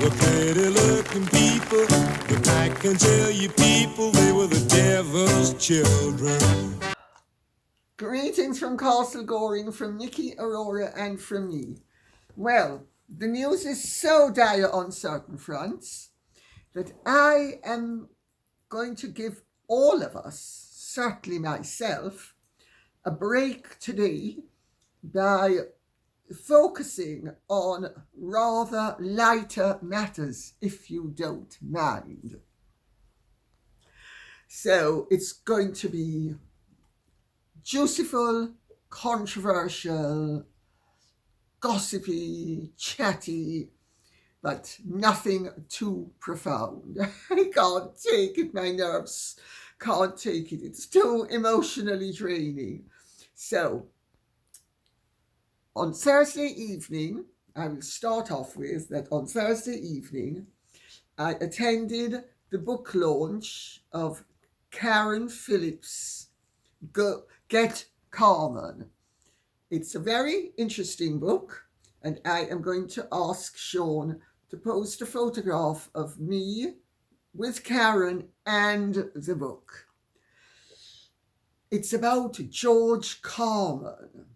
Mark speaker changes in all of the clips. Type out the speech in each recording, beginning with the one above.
Speaker 1: were pretty looking people, but I can tell you people, they were the devil's children.
Speaker 2: Greetings from Castle Goring, from Nikki, Aurora and from me. Well, the news is so dire on certain fronts that I am going to give all of us, certainly myself, a break today by focusing on rather lighter matters, if you don't mind. So it's going to be juiciful, controversial, gossipy, chatty, but nothing too profound. I can't take it, my nerves can't take it. It's too emotionally draining. So, on Thursday evening, I will start off with that on Thursday evening, I attended the book launch of Karen Phillips' Get Carman. It's a very interesting book, and I am going to ask Sean to post a photograph of me with Karen and the book. It's about George Carman,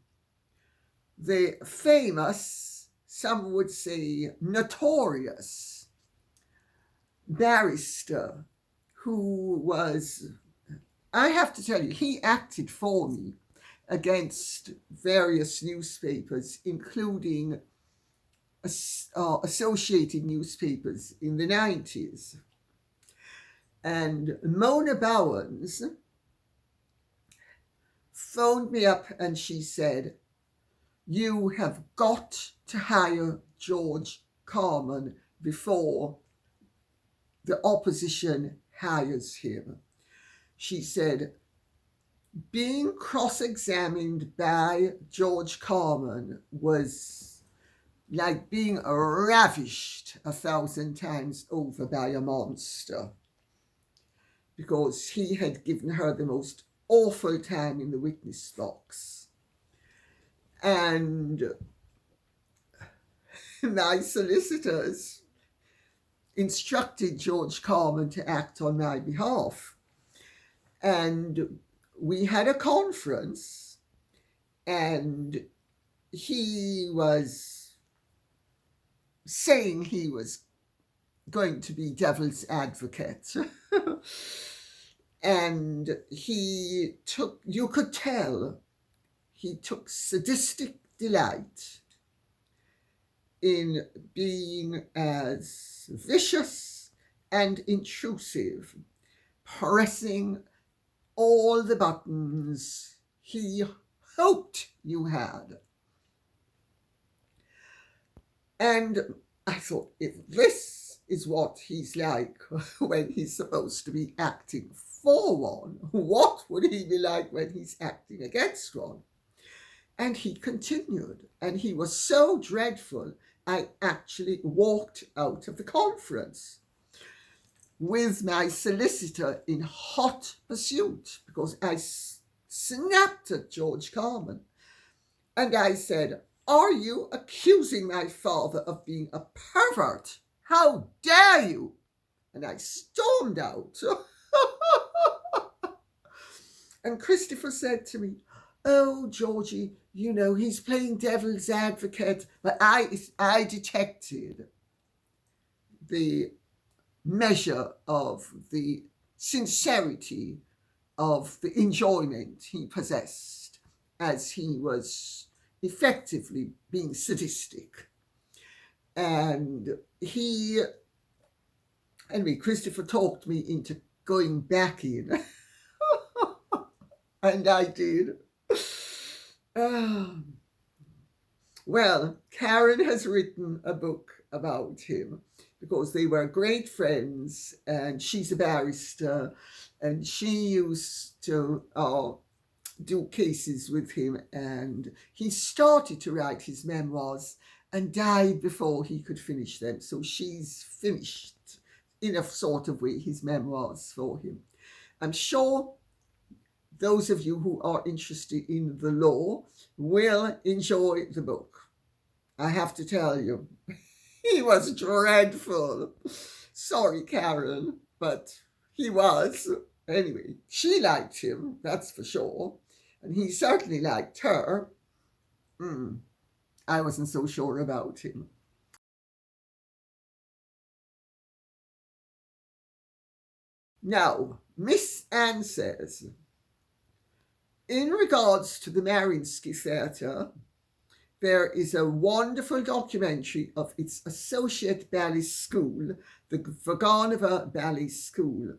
Speaker 2: the famous, some would say notorious, barrister who was, I have to tell you, he acted for me against various newspapers, including associated newspapers in the 90s. And Mona Bowens phoned me up and she said, "You have got to hire George Carman before the opposition hires him." She said, being cross-examined by George Carman was like being ravished 1,000 times over by a monster, because he had given her the most awful time in the witness box. And my solicitors instructed George Carman to act on my behalf. And we had a conference, and he was saying he was going to be devil's advocate. And he took, you could tell, he took sadistic delight in being as vicious and intrusive, pressing all the buttons he hoped you had. And I thought, if this is what he's like when he's supposed to be acting for one, what would he be like when he's acting against one? And he continued, and he was so dreadful, I actually walked out of the conference with my solicitor in hot pursuit, because I snapped at George Carman. And I said, "Are you accusing my father of being a pervert? How dare you?" And I stormed out. And Christopher said to me, "Oh, Georgie, you know, he's playing devil's advocate." But I detected the measure of the sincerity of the enjoyment he possessed as he was effectively being sadistic. And Christopher talked me into going back in. And I did. Well, Karen has written a book about him because they were great friends, and she's a barrister, and she used to do cases with him, and he started to write his memoirs and died before he could finish them. So she's finished, in a sort of way, his memoirs for him. I'm sure those of you who are interested in the law will enjoy the book. I have to tell you, He was dreadful. Sorry, Karen, but he was. Anyway, she liked him, that's for sure. And he certainly liked her. I wasn't so sure about him. Now, Miss Anne says, in regards to the Mariinsky Theatre, there is a wonderful documentary of its associate ballet school, the Vaganova Ballet School.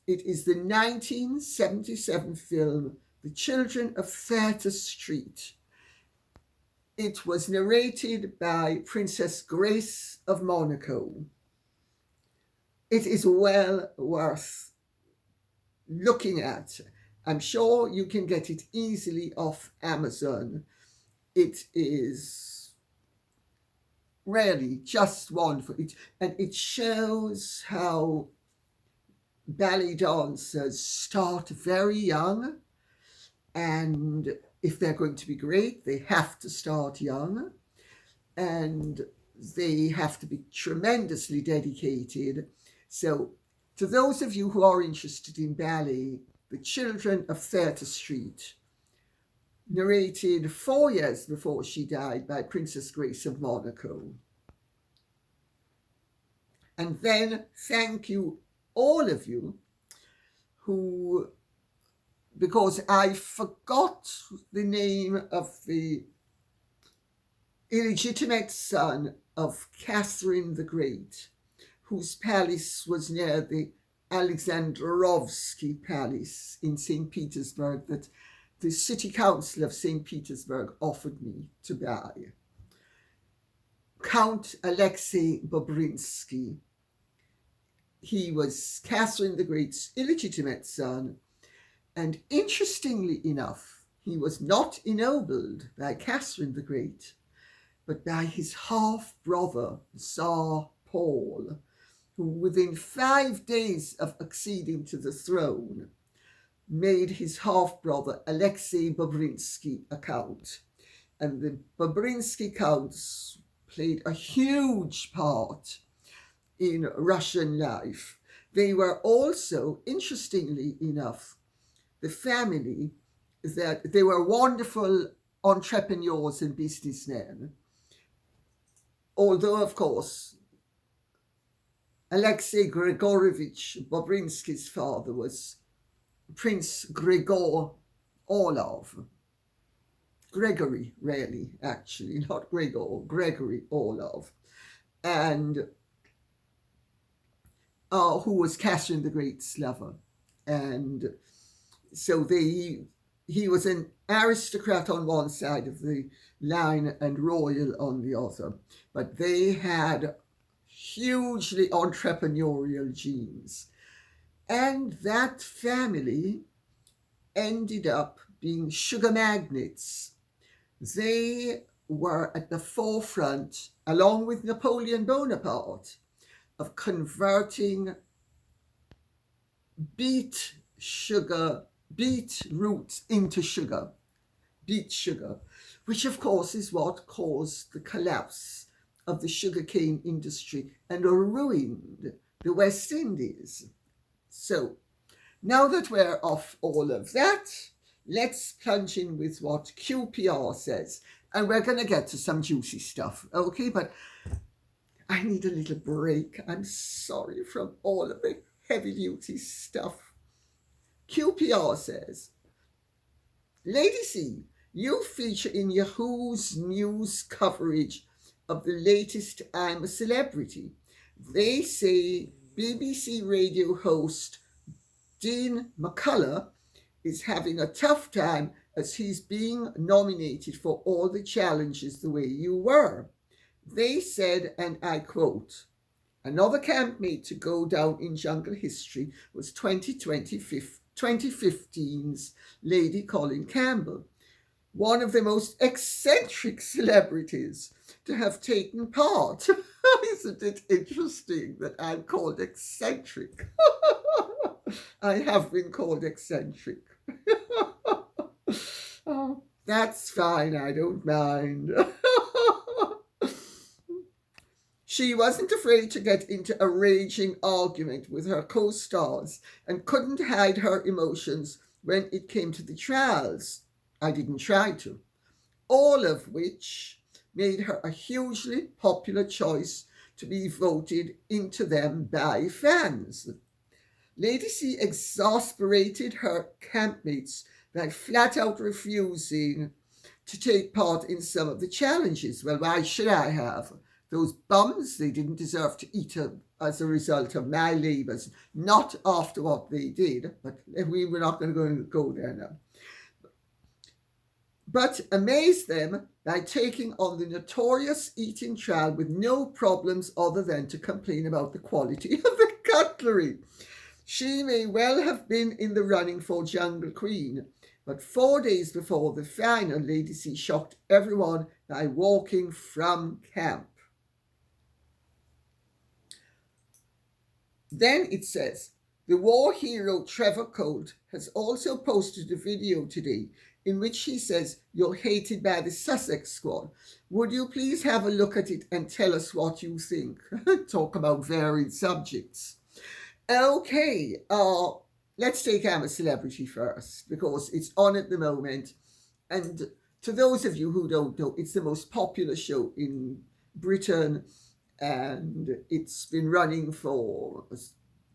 Speaker 2: It is the 1977 film, The Children of Theatre Street. It was narrated by Princess Grace of Monaco. It is well worth looking at. I'm sure you can get it easily off Amazon. It is really just wonderful. And it shows how ballet dancers start very young, and if they're going to be great, they have to start young, and they have to be tremendously dedicated. So to those of you who are interested in ballet, The Children of Theatre Street, narrated 4 years before she died by Princess Grace of Monaco. And then thank you, all of you, who, because I forgot the name of the illegitimate son of Catherine the Great, whose palace was near the Alexandrovsky Palace in St. Petersburg that the City Council of St. Petersburg offered me to buy. Count Alexei Bobrinsky. He was Catherine the Great's illegitimate son, and interestingly enough, he was not ennobled by Catherine the Great, but by his half-brother, Tsar Paul, who within 5 days of acceding to the throne made his half-brother Alexei Bobrinsky a count. And the Bobrinsky counts played a huge part in Russian life. They were also, interestingly enough, the family that they were wonderful entrepreneurs and businessmen. Although, of course, Alexei Grigorovich Bobrinsky's father was Prince Grigor Orlov. Gregory, really, actually, not Grigor, Gregory Orlov. And who was Catherine the Great's lover. And so he was an aristocrat on one side of the line and royal on the other. But they had hugely entrepreneurial genes. And that family ended up being sugar magnates. They were at the forefront, along with Napoleon Bonaparte, of converting beet roots into sugar, beet sugar, which of course is what caused the collapse of the sugarcane industry and ruined the West Indies. So now that we're off all of that, let's plunge in with what QPR says. And we're going to get to some juicy stuff, okay? But I need a little break. I'm sorry from all of the heavy-duty stuff. QPR says, Lady C, you feature in Yahoo's news coverage of the latest I'm a Celebrity. They say BBC radio host Dean McCullough is having a tough time as he's being nominated for all the challenges the way you were. They said, and I quote, another campmate to go down in jungle history was 2015's Lady Colin Campbell, one of the most eccentric celebrities to have taken part. Isn't it interesting that I'm called eccentric? I have been called eccentric. Oh, that's fine, I don't mind. She wasn't afraid to get into a raging argument with her co-stars and couldn't hide her emotions when it came to the trials. I didn't try to. All of which made her a hugely popular choice to be voted into them by fans. Lady C exasperated her campmates by flat out refusing to take part in some of the challenges. Well, why should I have? Those bums, they didn't deserve to eat as a result of my labours, not after what they did, but we were not going to go there now. But amaze them by taking on the notorious eating trial with no problems other than to complain about the quality of the cutlery. She may well have been in the running for Jungle Queen, but 4 days before the final, Lady C shocked everyone by walking from camp. Then it says, the war hero Trevor Coult has also posted a video today in which he says, you're hated by the Sussex Squad. Would you please have a look at it and tell us what you think? Talk about varied subjects. Okay, let's take I'm a Celebrity first, because it's on at the moment. And to those of you who don't know, it's the most popular show in Britain, and it's been running for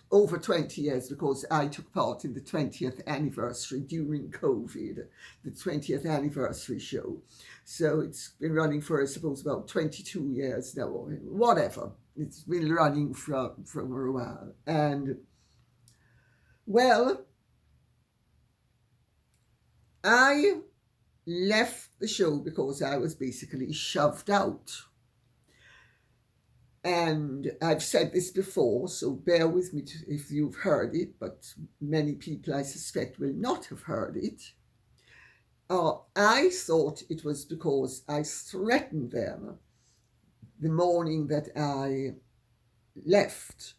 Speaker 2: over 20 years because I took part in the 20th anniversary during COVID, the 20th anniversary show. So it's been running for, I suppose, about 22 years now, or whatever. It's been running from a while. And, well, I left the show because I was basically shoved out. And I've said this before, so bear with me if you've heard it, but many people I suspect will not have heard it. I thought it was because I threatened them the morning that I left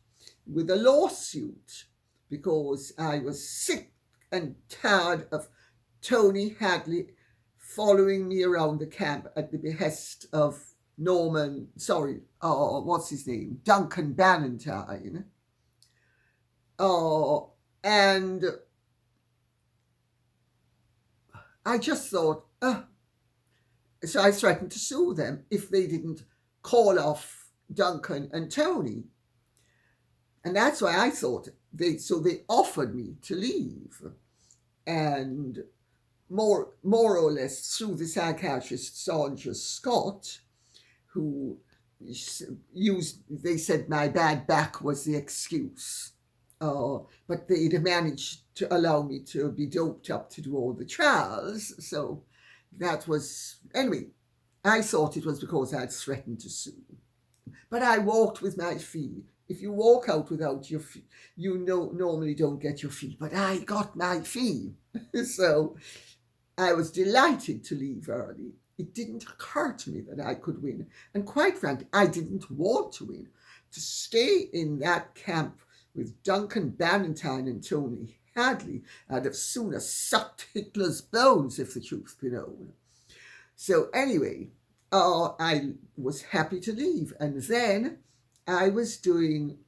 Speaker 2: with a lawsuit because I was sick and tired of Tony Hadley following me around the camp at the behest of Duncan Ballantyne. And I just thought, so I threatened to sue them if they didn't call off Duncan and Tony. And that's why I thought they offered me to leave. And more or less through the psychiatrist Sandra Scott, who they said my bad back was the excuse. But they'd managed to allow me to be doped up to do all the trials. So that was, anyway, I thought it was because I'd threatened to sue. But I walked with my fee. If you walk out without your fee, normally don't get your fee. But I got my fee. So I was delighted to leave early. It didn't occur to me that I could win. And quite frankly, I didn't want to win. To stay in that camp with Duncan Ballantyne and Tony Hadley, I'd have sooner sucked Hitler's bones, if the truth be known. So anyway, I was happy to leave. And then I was doing,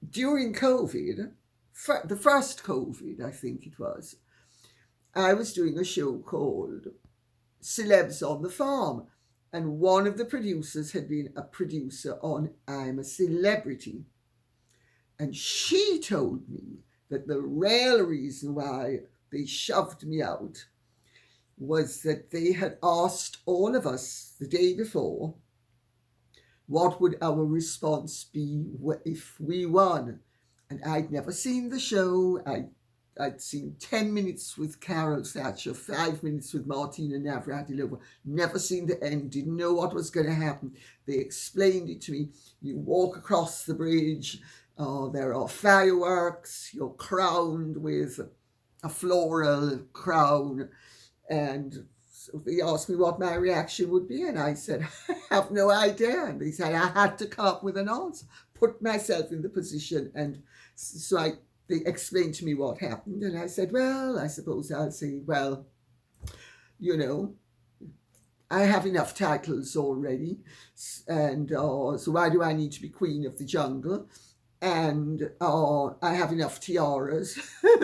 Speaker 2: during COVID, the first COVID, I think it was, I was doing a show called Celebs on the Farm, and one of the producers had been a producer on I'm a Celebrity, and she told me that the real reason why they shoved me out was that they had asked all of us the day before what would our response be if we won. And I'd never seen the show. I'd seen 10 minutes with Carol Thatcher, 5 minutes with Martina Navratilova, never seen the end, didn't know what was going to happen. They explained it to me. You walk across the bridge, there are fireworks, you're crowned with a floral crown. And so they asked me what my reaction would be, and I said, I have no idea. And they said I had to come up with an answer, put myself in the position. And so they explained to me what happened, and I said, well, I suppose I'll say, well, I have enough titles already, and so why do I need to be Queen of the Jungle? And I have enough tiaras,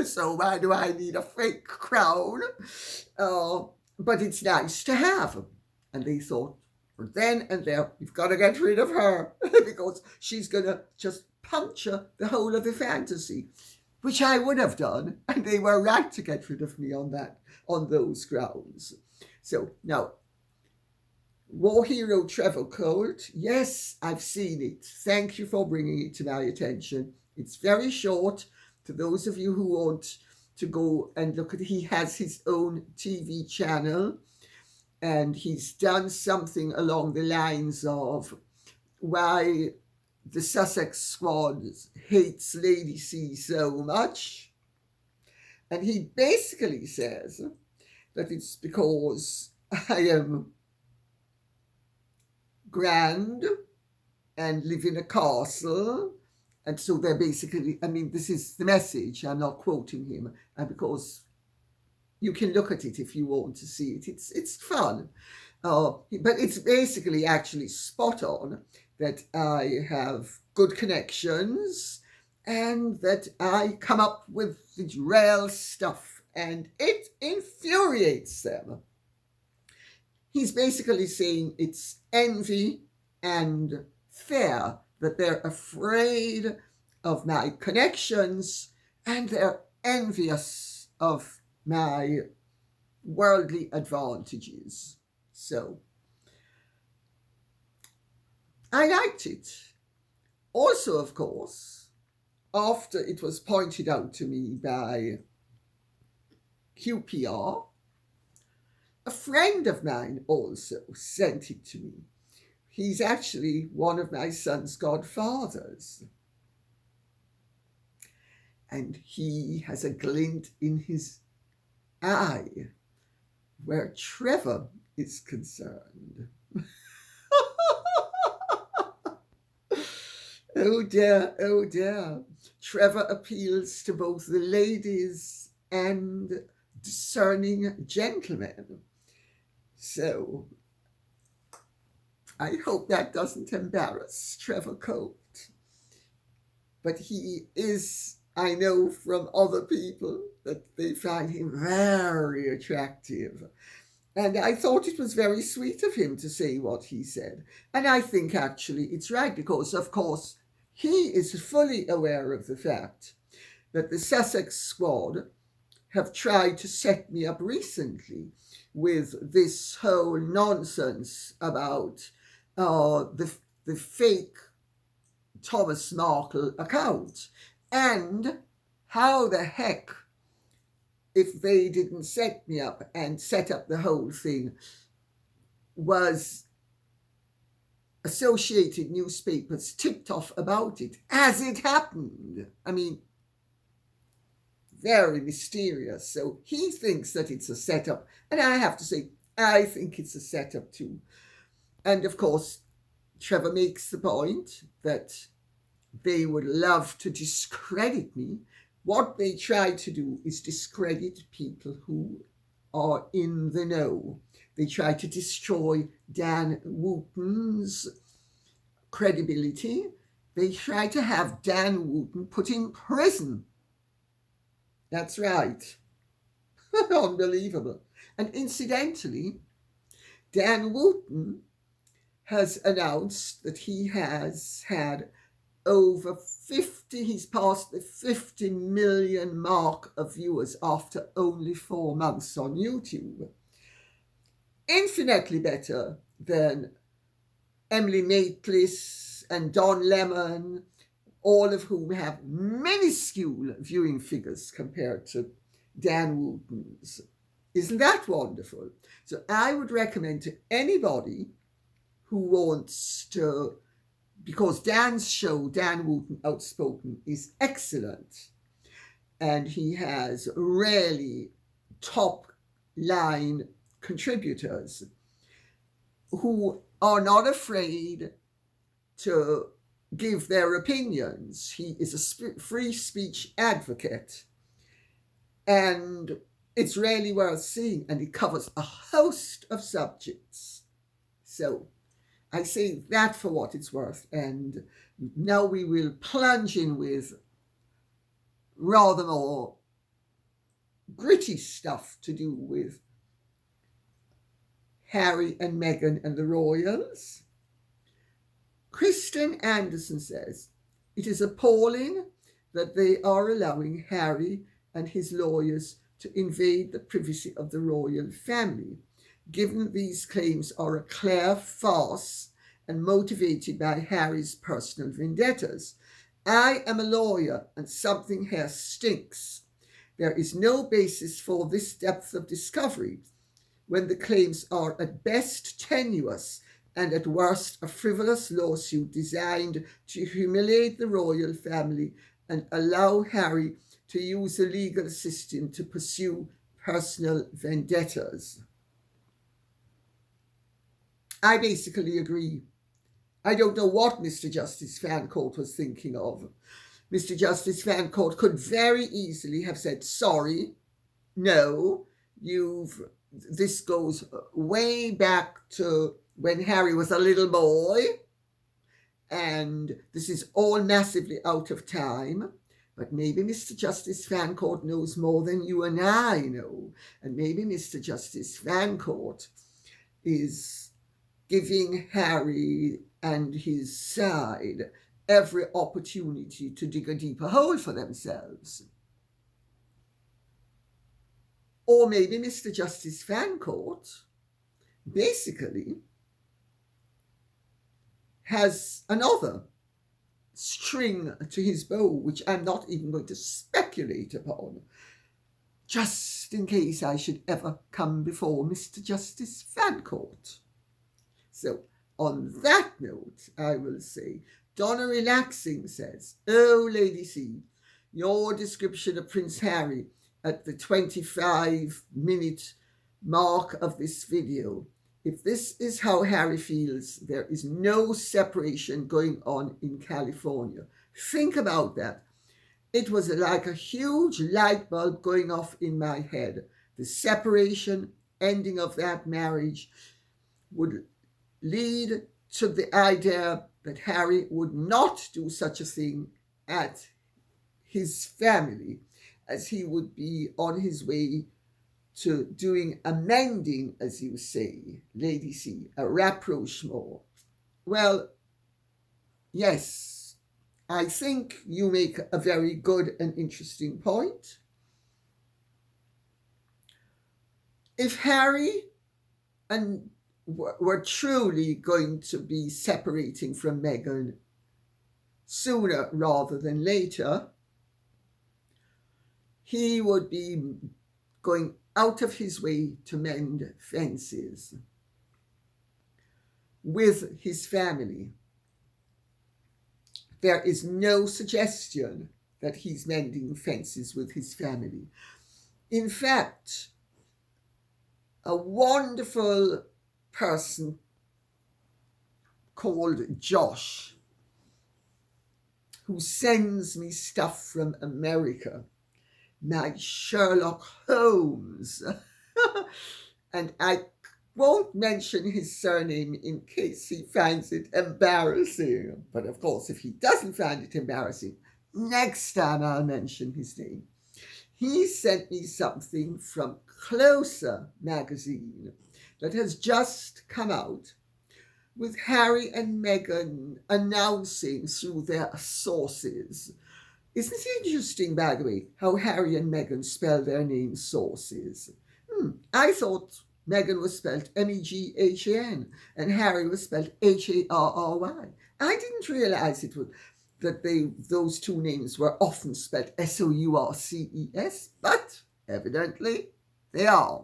Speaker 2: so why do I need a fake crown? But it's nice to have. And they thought, then and there, we've got to get rid of her because she's going to just puncture the whole of the fantasy, which I would have done, and they were right to get rid of me on those grounds. So now, war hero Trevor Coult, yes, I've seen it. Thank you for bringing it to my attention. It's very short. To those of you who want to go and look at it, he has his own TV channel, and he's done something along the lines of why the Sussex Squad hates Lady C so much. And he basically says that it's because I am grand and live in a castle. And so they're basically, I mean, this is the message. I'm not quoting him, because you can look at it if you want to see it. It's fun. But it's basically actually spot on that I have good connections and that I come up with the real stuff, and it infuriates them. He's basically saying it's envy and fear, that they're afraid of my connections and they're envious of my worldly advantages. So I liked it. Also, of course, after it was pointed out to me by QPR, a friend of mine also sent it to me. He's actually one of my son's godfathers. And he has a glint in his eye where Trevor is concerned. Oh dear, oh dear. Trevor appeals to both the ladies and discerning gentlemen. So I hope that doesn't embarrass Trevor Coult. But he is, I know from other people, that they find him very attractive. And I thought it was very sweet of him to say what he said. And I think actually it's right, because of course he is fully aware of the fact that the Sussex Squad have tried to set me up recently with this whole nonsense about the fake Thomas Markle account. And how the heck, if they didn't set me up and set up the whole thing, was Associated newspapers tipped off about it as it happened. I mean, very mysterious. So he thinks that it's a setup. And I have to say, I think it's a setup too. And of course, Trevor makes the point that they would love to discredit me. What they try to do is discredit people who are in the know. They try to destroy Dan Wootton's credibility. They try to have Dan Wootton put in prison. That's right. Unbelievable. And incidentally, Dan Wootton has announced that he has had over 50, he's passed the 50 million mark of viewers after only 4 months on YouTube. Infinitely better than Emily Maitlis and Don Lemon, all of whom have minuscule viewing figures compared to Dan Wootton's. Isn't that wonderful? So I would recommend to anybody who wants to, because Dan's show, Dan Wootton Outspoken, is excellent. And he has really top line contributors who are not afraid to give their opinions. He is a free speech advocate. And it's really worth seeing. And he covers a host of subjects. So I say that for what it's worth. And now we will plunge in with rather more gritty stuff to do with Harry and Meghan and the royals. Kristen Anderson says, it is appalling that they are allowing Harry and his lawyers to invade the privacy of the royal family, given these claims are a clear farce and motivated by Harry's personal vendettas. I am a lawyer and something here stinks. There is no basis for this depth of discovery when the claims are at best tenuous and at worst a frivolous lawsuit designed to humiliate the royal family and allow Harry to use the legal system to pursue personal vendettas. I basically agree. I don't know what Mr. Justice Fancourt was thinking of. Mr. Justice Fancourt could very easily have said, sorry, no, this goes way back to when Harry was a little boy, and this is all massively out of time. But maybe Mr. Justice Fancourt knows more than you and I know. And maybe Mr. Justice Fancourt is giving Harry and his side every opportunity to dig a deeper hole for themselves. Or maybe Mr. Justice Fancourt basically has another string to his bow, which I'm not even going to speculate upon, just in case I should ever come before Mr. Justice Fancourt. So, on that note, I will say, Donna Relaxing says, oh, Lady C, your description of Prince Harry at the 25-minute mark of this video. If this is how Harry feels, there is no separation going on in California. Think about that. It was like a huge light bulb going off in my head. The separation, ending of that marriage would lead to the idea that Harry would not do such a thing at his family, as he would be on his way to doing amending, as you say, Lady C, a rapprochement. Well, yes, I think you make a very good and interesting point. If Harry and were truly going to be separating from Meghan sooner rather than later, he would be going out of his way to mend fences with his family. There is no suggestion that he's mending fences with his family. In fact, a wonderful person called Josh, who sends me stuff from America, my Sherlock Holmes, and I won't mention his surname in case he finds it embarrassing. But of course, if he doesn't find it embarrassing, next time I'll mention his name. He sent me something from Closer magazine that has just come out with Harry and Meghan announcing through their sources. Isn't it interesting, by the way, how Harry and Meghan spell their names sources? I thought Meghan was spelled Meghan and Harry was spelled Harry. I didn't realize that those two names were often spelled Sources, but evidently they are.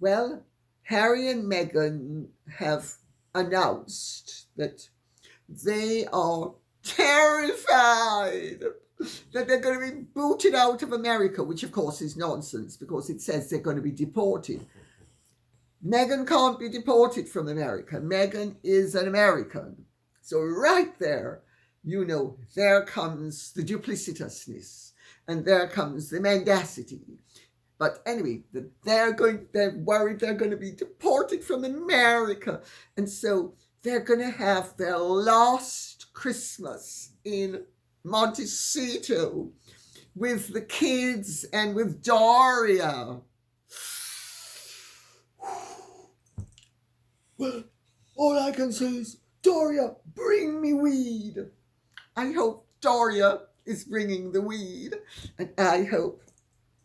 Speaker 2: Well, Harry and Meghan have announced that they are terrified that they're going to be booted out of America, which of course is nonsense because it says they're going to be deported. Meghan can't be deported from America. Meghan is an American. So right there, there comes the duplicitousness and there comes the mendacity. But anyway, they're worried they're going to be deported from America. And so they're going to have their last Christmas in Montecito with the kids and with Doria. Well, all I can say is, Doria, bring me weed. I hope Doria is bringing the weed, and I hope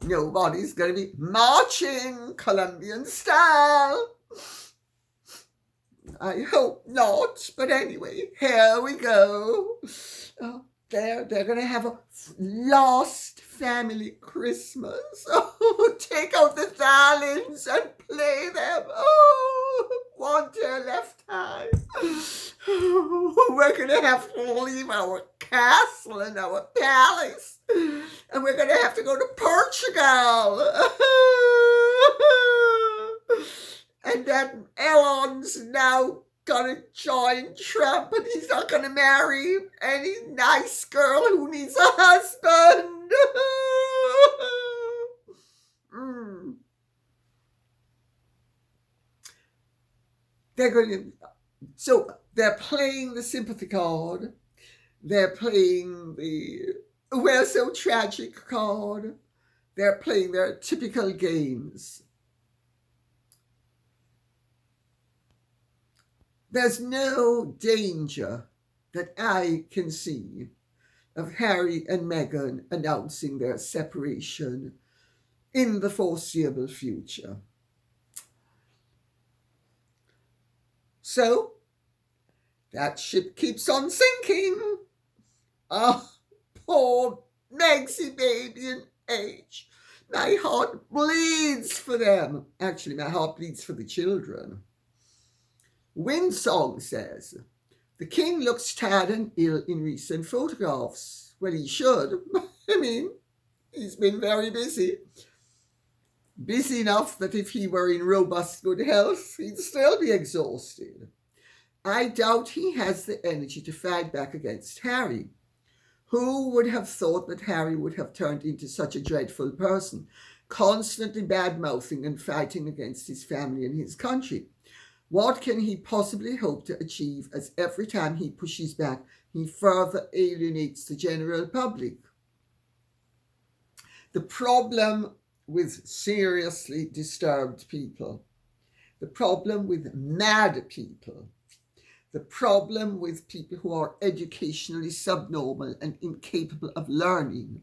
Speaker 2: nobody's going to be marching Colombian style. I hope not, but anyway, here we go. They're going to have a last family Christmas. Oh, take out the violins and play them. Oh, one to left hand. Oh, we're going to have to leave our castle and our palace, and we're going to have to go to Portugal. And that Elon's now gonna join Trump, and he's not gonna marry any nice girl who needs a husband. They're playing the sympathy card. They're playing the we're so tragic card. They're playing their typical games. There's no danger that I can see of Harry and Meghan announcing their separation in the foreseeable future. So, that ship keeps on sinking. Oh, poor Megsy baby and H. My heart bleeds for them. Actually, my heart bleeds for the children. Windsong says, the king looks tired and ill in recent photographs. Well, he should. I mean, he's been very busy. Busy enough that if he were in robust good health, he'd still be exhausted. I doubt he has the energy to fight back against Harry. Who would have thought that Harry would have turned into such a dreadful person, constantly bad-mouthing and fighting against his family and his country? What can he possibly hope to achieve, as every time he pushes back, he further alienates the general public? The problem with seriously disturbed people, the problem with mad people, the problem with people who are educationally subnormal and incapable of learning,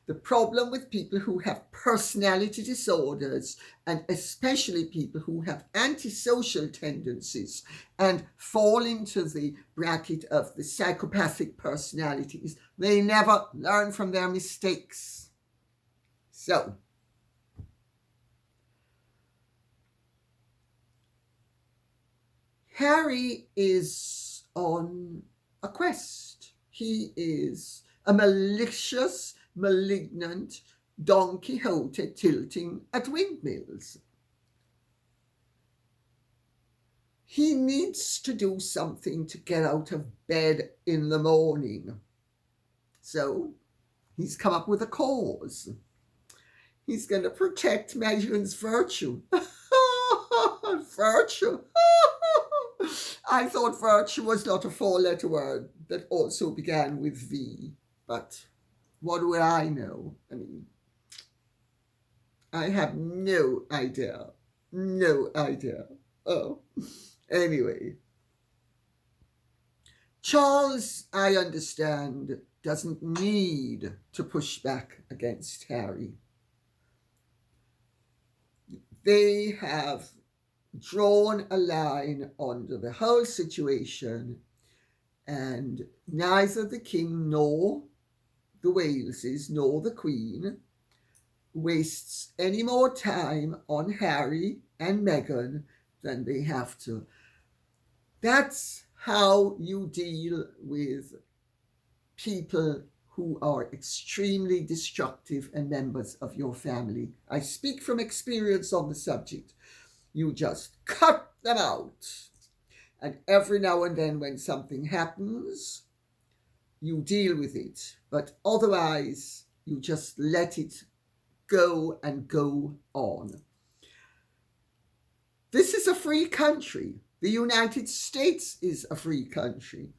Speaker 2: the problem with people who have personality disorders, and especially people who have antisocial tendencies and fall into the bracket of the psychopathic personalities, they never learn from their mistakes. So, Harry is on a quest. He is a malicious, malignant Don Quixote tilting at windmills. He needs to do something to get out of bed in the morning. So he's come up with a cause. He's going to protect Meghan's virtue. Virtue. I thought virtue was not a four-letter word that also began with V, but what do I know? I mean, I have no idea. No idea. Oh, anyway. Charles, I understand, doesn't need to push back against Harry. They have drawn a line under the whole situation, and neither the king nor the Waleses nor the Queen wastes any more time on Harry and Meghan than they have to. That's how you deal with people who are extremely destructive and members of your family. I speak from experience on the subject. You just cut them out. And every now and then when something happens, you deal with it. But otherwise, you just let it go and go on. This is a free country. The United States is a free country.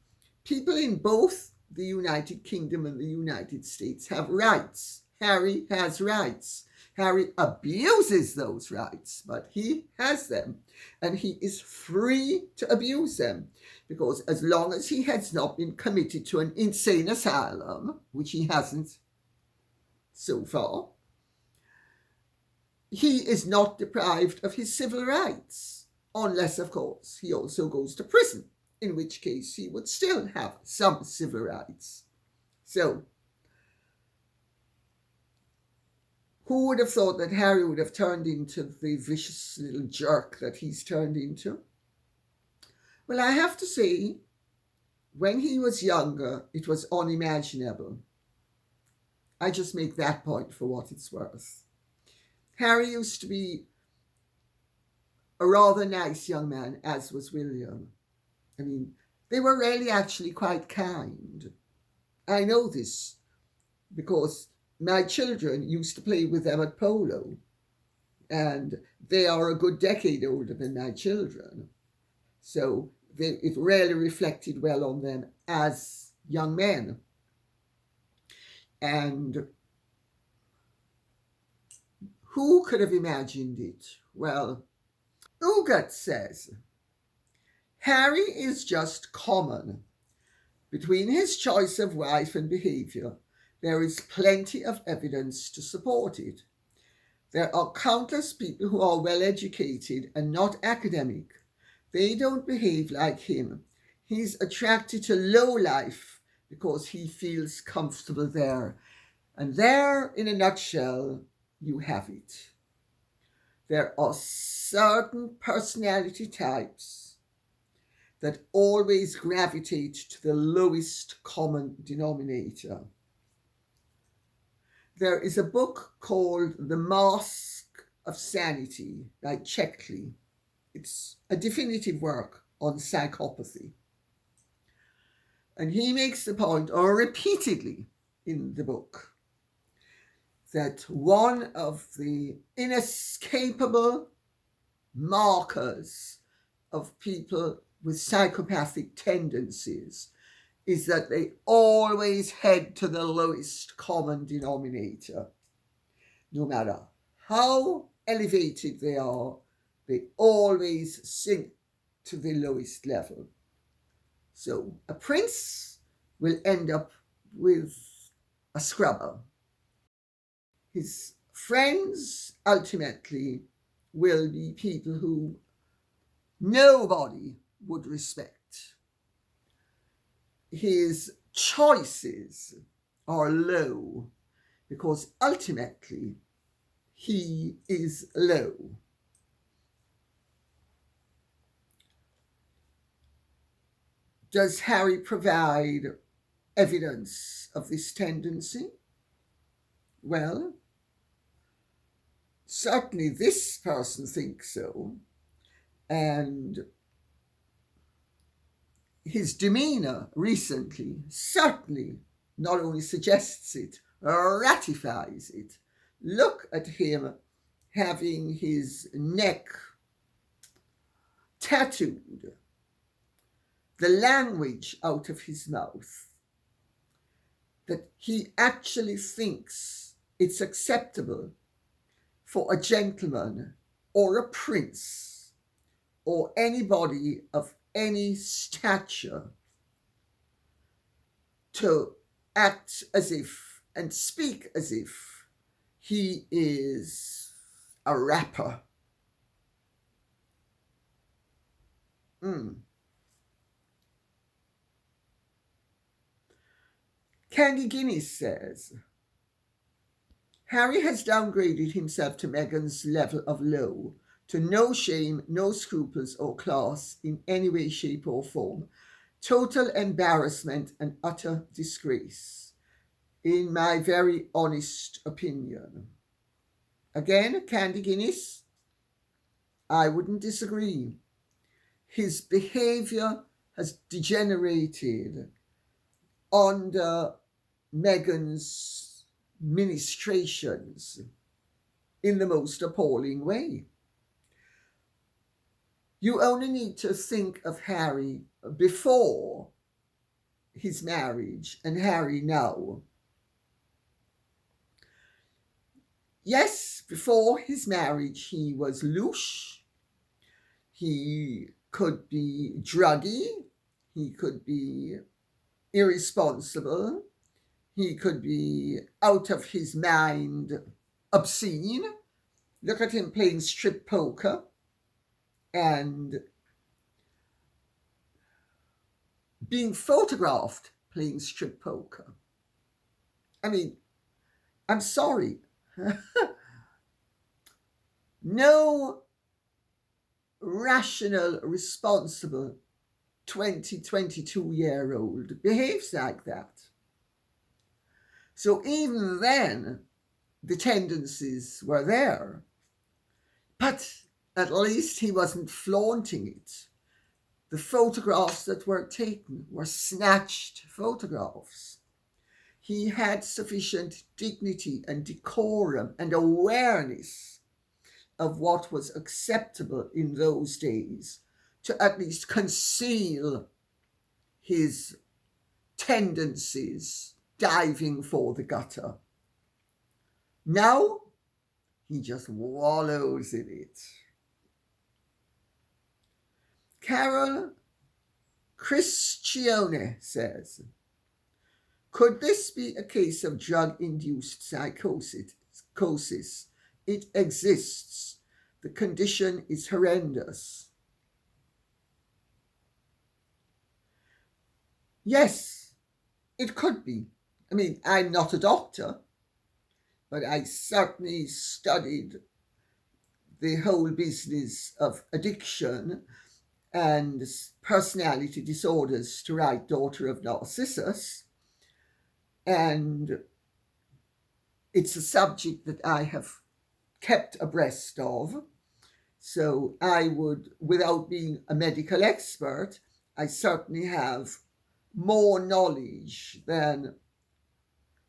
Speaker 2: People in both the United Kingdom and the United States have rights. Harry has rights. Harry abuses those rights, but he has them, and he is free to abuse them, because as long as he has not been committed to an insane asylum, which he hasn't so far, he is not deprived of his civil rights, unless, of course, he also goes to prison, in which case he would still have some civil rights. So, who would have thought that Harry would have turned into the vicious little jerk that he's turned into? Well, I have to say, when he was younger, it was unimaginable. I just make that point for what it's worth. Harry used to be a rather nice young man, as was William. I mean, they were really actually quite kind. I know this because my children used to play with them at polo, and they are a good decade older than my children. So it really reflected well on them as young men. And who could have imagined it? Well, Ugat says, Harry is just common. Between his choice of wife and behaviour, there is plenty of evidence to support it. There are countless people who are well educated and not academic. They don't behave like him. He's attracted to low life because he feels comfortable there. And there, in a nutshell, you have it. There are certain personality types that always gravitate to the lowest common denominator. There is a book called The Mask of Sanity by Checkley. It's a definitive work on psychopathy. And he makes the point, or repeatedly in the book, that one of the inescapable markers of people with psychopathic tendencies is that they always head to the lowest common denominator. No matter how elevated they are, they always sink to the lowest level. So a prince will end up with a scrubber. His friends ultimately will be people who nobody would respect. His choices are low because ultimately he is low. Does Harry provide evidence of this tendency? Well, certainly this person thinks so, and his demeanour recently certainly not only suggests it, ratifies it. Look at him having his neck tattooed, the language out of his mouth, that he actually thinks it's acceptable for a gentleman or a prince or anybody of any stature to act as if and speak as if he is a rapper. Candy Guinness says, Harry has downgraded himself to Meghan's level of low, to no shame, no scruples or class in any way, shape or form. Total embarrassment and utter disgrace, in my very honest opinion. Again, Candy Guinness, I wouldn't disagree. His behaviour has degenerated under Meghan's ministrations. in the most appalling way. You only need to think of Harry before his marriage and Harry now. Yes, before his marriage he was louche, he could be druggy, he could be irresponsible, he could be out of his mind, obscene. Look at him playing strip poker and being photographed playing strip poker. I mean, I'm sorry. No rational, responsible 22-year-old behaves like that. So even then, the tendencies were there. But at least he wasn't flaunting it. The photographs that were taken were snatched photographs. He had sufficient dignity and decorum and awareness of what was acceptable in those days to at least conceal his tendencies diving for the gutter. Now, he just wallows in it. Carol Christione says, could this be a case of drug-induced psychosis? It exists. The condition is horrendous. Yes, it could be. I mean, I'm not a doctor, but I certainly studied the whole business of addiction and personality disorders to write Daughter of Narcissus. And it's a subject that I have kept abreast of. So I would, without being a medical expert, I certainly have more knowledge than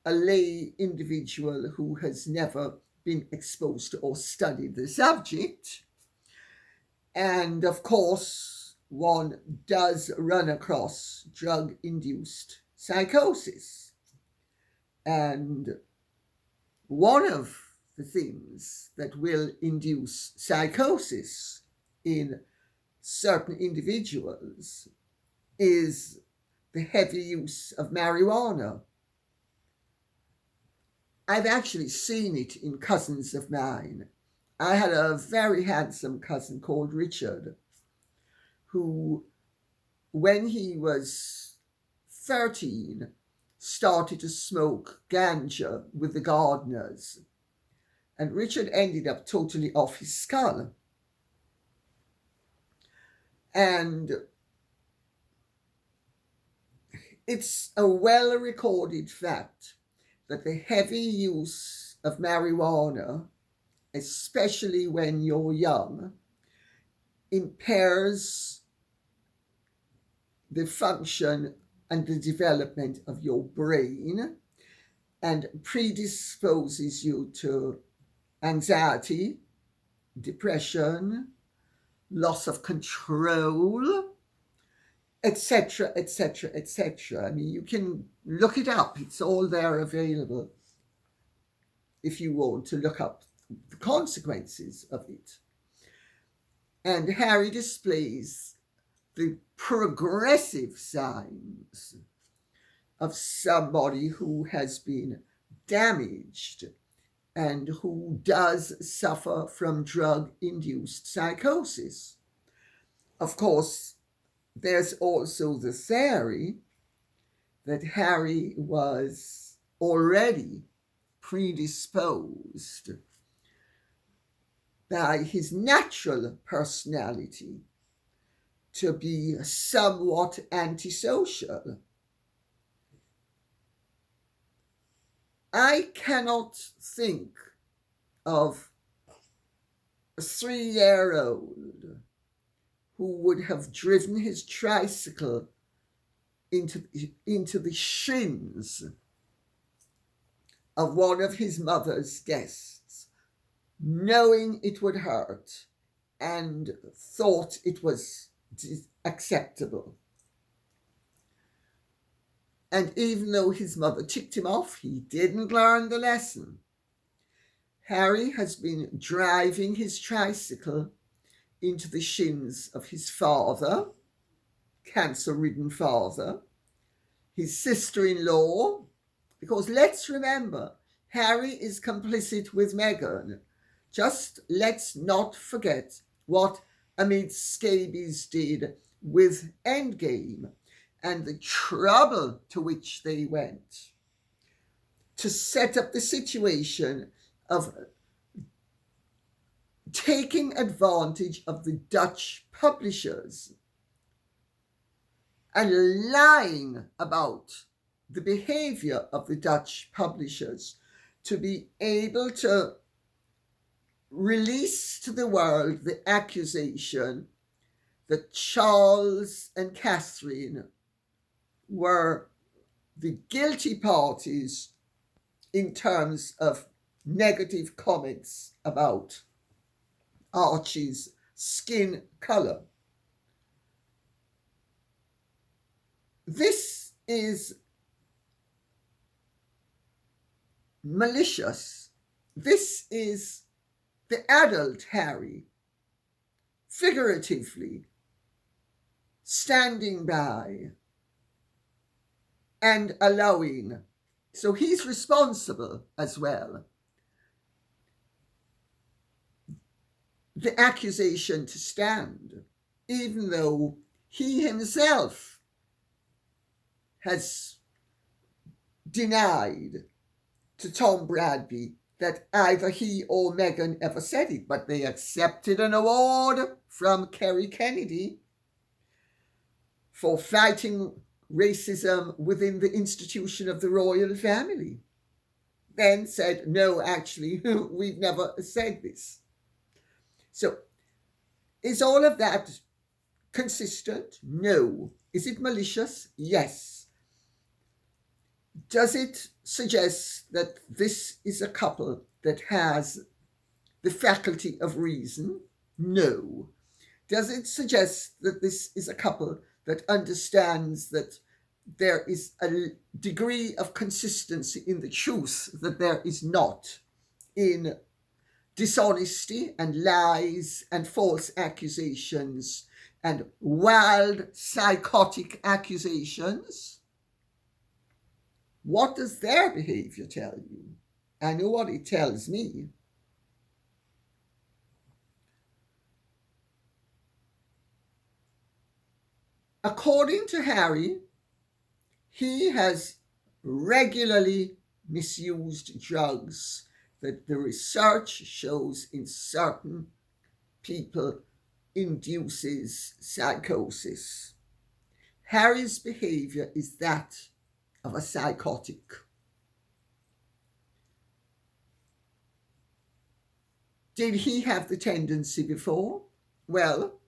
Speaker 2: a lay individual who has never been exposed to or studied the subject. And of course, one does run across drug-induced psychosis. And one of the things that will induce psychosis in certain individuals is the heavy use of marijuana. I've actually seen it in cousins of mine. I had a very handsome cousin called Richard, who, when he was 13, started to smoke ganja with the gardeners. And Richard ended up totally off his skull. And it's a well-recorded fact that the heavy use of marijuana, especially when you're young, impairs the function and the development of your brain and predisposes you to anxiety, depression, loss of control, etc., etc., etc. I mean, you can look it up. It's all there available if you want to look up the consequences of it. And Harry displays the progressive signs of somebody who has been damaged and who does suffer from drug-induced psychosis. Of course, there's also the theory that Harry was already predisposed by his natural personality to be somewhat antisocial. I cannot think of a 3-year-old who would have driven his tricycle into the shins of one of his mother's guests knowing it would hurt, and thought it was acceptable. And even though his mother ticked him off, he didn't learn the lesson. Harry has been driving his tricycle into the shins of his father, cancer-ridden father, his sister-in-law, because let's remember, Harry is complicit with Meghan. Just let's not forget what Amit Scabies did with Endgame and the trouble to which they went to set up the situation of taking advantage of the Dutch publishers and lying about the behaviour of the Dutch publishers to be able to release to the world the accusation that Charles and Catherine were the guilty parties in terms of negative comments about Archie's skin colour. This is malicious. This is the adult Harry, figuratively, standing by and allowing. So he's responsible as well. The accusation to stand, even though he himself has denied to Tom Bradby that either he or Meghan ever said it, but they accepted an award from Kerry Kennedy for fighting racism within the institution of the royal family. Then said, no, actually, we've never said this. So, is all of that consistent? No. Is it malicious? Yes. Does it suggest that this is a couple that has the faculty of reason? No. Does it suggest that this is a couple that understands that there is a degree of consistency in the truth that there is not in dishonesty and lies and false accusations and wild psychotic accusations? What does their behaviour tell you? I know what it tells me. According to Harry, he has regularly misused drugs that the research shows in certain people induces psychosis. Harry's behaviour is that of a psychotic. Did he have the tendency before? Well,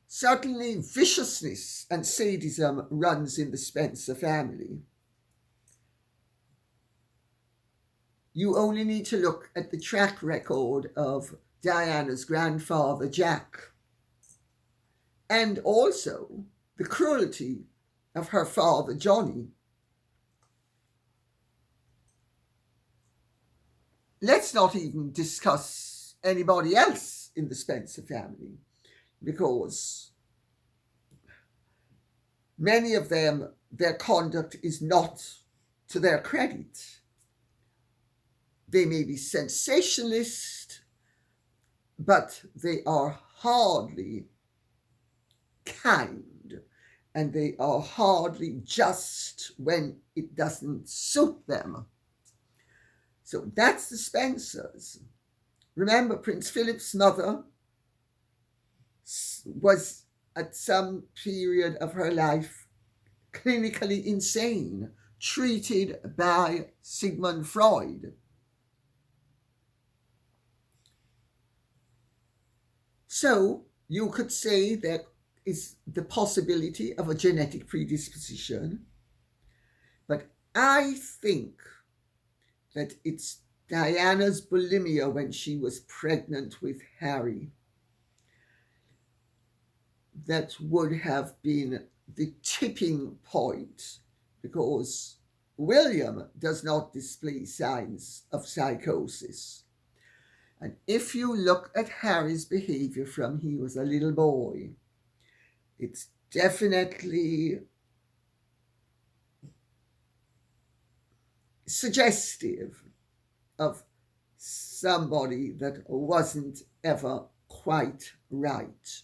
Speaker 2: certainly viciousness and sadism runs in the Spencer family. You only need to look at the track record of Diana's grandfather, Jack, and also the cruelty of her father, Johnny. Let's not even discuss anybody else in the Spencer family, because many of them, their conduct is not to their credit. They may be sensationalist, but they are hardly kind, and they are hardly just when it doesn't suit them. So that's the Spencers. Remember, Prince Philip's mother was at some period of her life clinically insane, treated by Sigmund Freud. So you could say there is the possibility of a genetic predisposition, but I think that it's Diana's bulimia when she was pregnant with Harry. That would have been the tipping point, because William does not display signs of psychosis. And if you look at Harry's behavior from he was a little boy, it's definitely suggestive of somebody that wasn't ever quite right.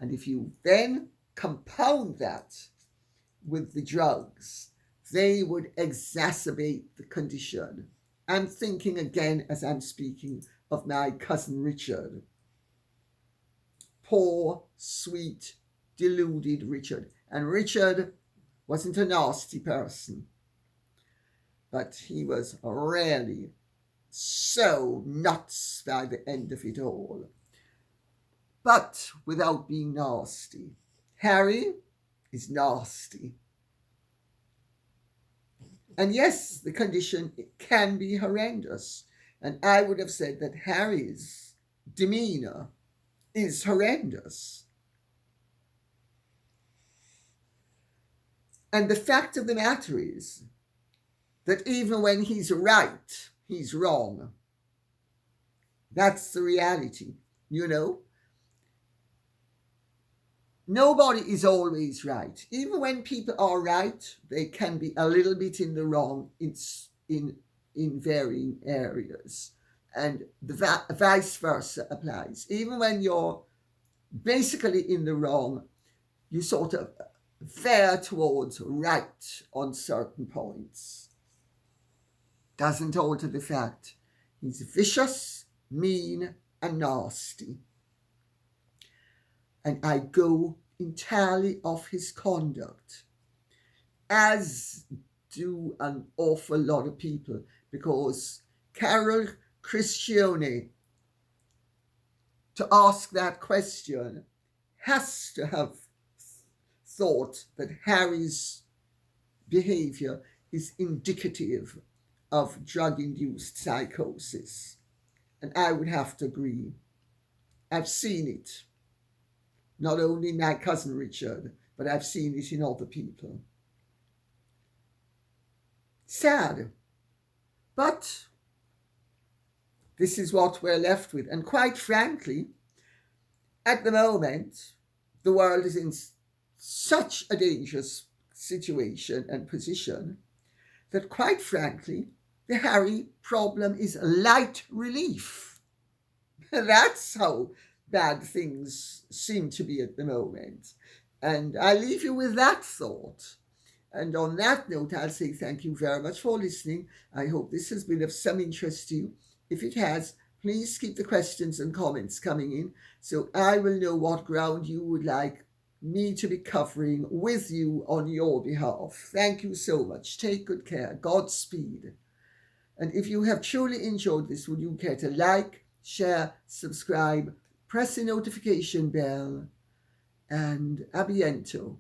Speaker 2: And if you then compound that with the drugs, they would exacerbate the condition. I'm thinking again, as I'm speaking, of my cousin Richard. Poor, sweet, deluded Richard. And Richard wasn't a nasty person, but he was really so nuts by the end of it all. But without being nasty. Harry is nasty. And yes, the condition can be horrendous. And I would have said that Harry's demeanour is horrendous. And the fact of the matter is that even when he's right, he's wrong. That's the reality, you know. Nobody is always right. Even when people are right, they can be a little bit in the wrong in varying areas. And the vice versa applies. Even when you're basically in the wrong, you sort of veer towards right on certain points. Doesn't alter the fact he's vicious, mean, and nasty. And I go entirely off his conduct, as do an awful lot of people, because Carol Christione, to ask that question, has to have thought that Harry's behaviour is indicative of drug-induced psychosis. And I would have to agree. I've seen it. Not only my cousin Richard, but I've seen it in other people. Sad. But this is what we're left with. And quite frankly, at the moment, the world is in such a dangerous situation and position that quite frankly, the Harry problem is light relief. That's how bad things seem to be at the moment. And I leave you with that thought. And on that note, I'll say thank you very much for listening. I hope this has been of some interest to you. If it has, please keep the questions and comments coming in so I will know what ground you would like me to be covering with you on your behalf. Thank you so much. Take good care. Godspeed. And if you have truly enjoyed this, would you care to like, share, subscribe, press the notification bell, and a bientôt.